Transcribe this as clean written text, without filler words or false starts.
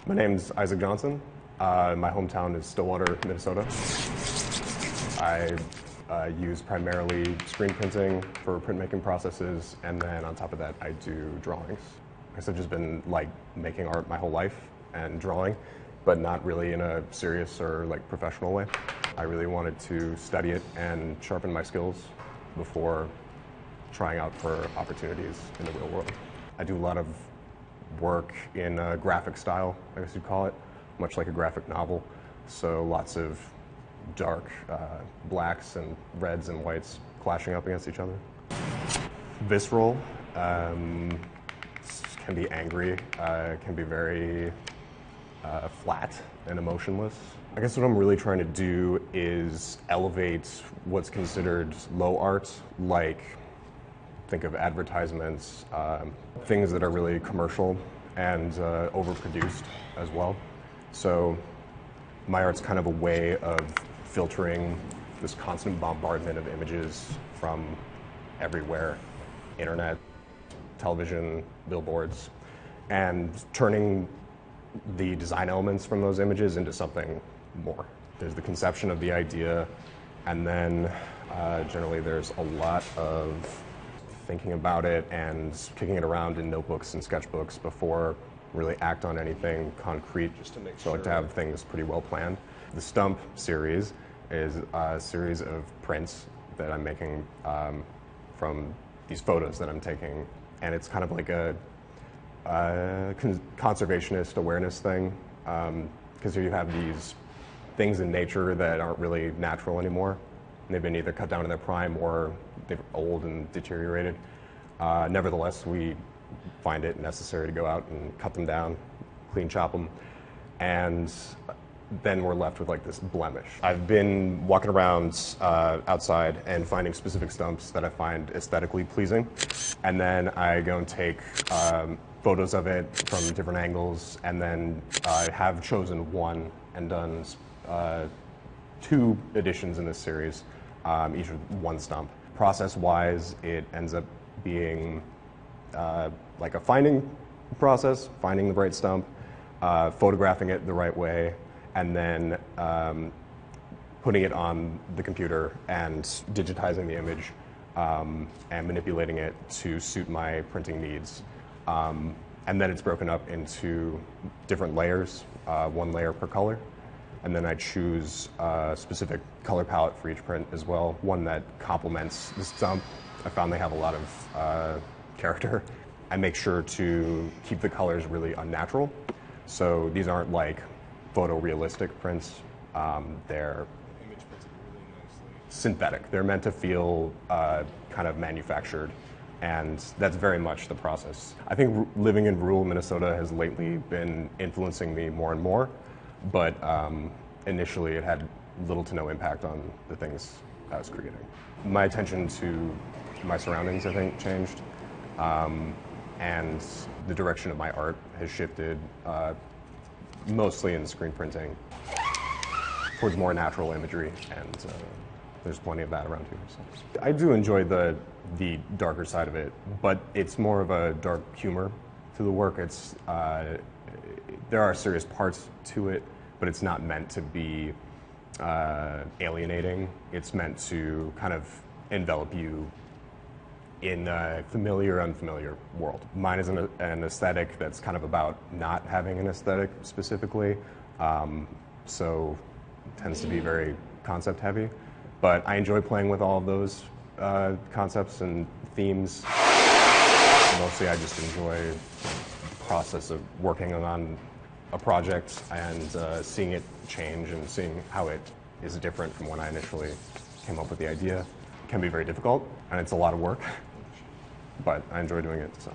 My name's Isaac Johnson. My hometown is Stillwater, Minnesota. I use primarily screen printing for printmaking processes, and then on top of that, I do drawings. I guess I've just been like making art my whole life and drawing, but not really in a serious or like professional way. I really wanted to study it and sharpen my skills before trying out for opportunities in the real world. I do a lot of work in a graphic style, I guess you'd call it, much like a graphic novel. So lots of dark blacks and reds and whites clashing up against each other. Visceral, can be angry, can be very flat and emotionless. I guess what I'm really trying to do is elevate what's considered low art, like think of advertisements, things that are really commercial and overproduced as well. So my art's kind of a way of filtering this constant bombardment of images from everywhere, internet, television, billboards, and turning the design elements from those images into something more. There's the conception of the idea, and then generally there's a lot of thinking about it and kicking it around in notebooks and sketchbooks before really act on anything concrete, just to make sure. So I like to have things pretty well planned. The Stump series is a series of prints that I'm making from these photos that I'm taking, and it's kind of like a conservationist awareness thing, because here you have these things in nature that aren't really natural anymore. They've been either cut down in their prime or they're old and deteriorated. Nevertheless, we find it necessary to go out and cut them down, clean chop them, and then we're left with like this blemish. I've been walking around outside and finding specific stumps that I find aesthetically pleasing, and then I go and take photos of it from different angles, and then I have chosen one and done 2 editions in this series, each with one stump. Process-wise, it ends up being like a finding process, finding the right stump, photographing it the right way, and then putting it on the computer and digitizing the image and manipulating it to suit my printing needs. And then it's broken up into different layers, 1 layer per color. And then I choose a specific color palette for each print as well, one that complements the stump. I found they have a lot of character. I make sure to keep the colors really unnatural. So these aren't like photorealistic prints. They're synthetic. They're meant to feel kind of manufactured. And that's very much the process. I think living in rural Minnesota has lately been influencing me more and more. But initially it had little to no impact on the things I was creating. My attention to my surroundings, I think, changed. And the direction of my art has shifted mostly in screen printing towards more natural imagery, and there's plenty of that around here. So. I do enjoy the darker side of it, but it's more of a dark humor to the work. It's there are serious parts to it, but it's not meant to be alienating. It's meant to kind of envelop you in a familiar, unfamiliar world. Mine is an aesthetic that's kind of about not having an aesthetic specifically, so it tends to be very concept heavy. But I enjoy playing with all of those concepts and themes. Mostly I just enjoy the process of working on a project and seeing it change and seeing how it is different from when I initially came up with the idea. It can be very difficult, and it's a lot of work, but I enjoy doing it. So.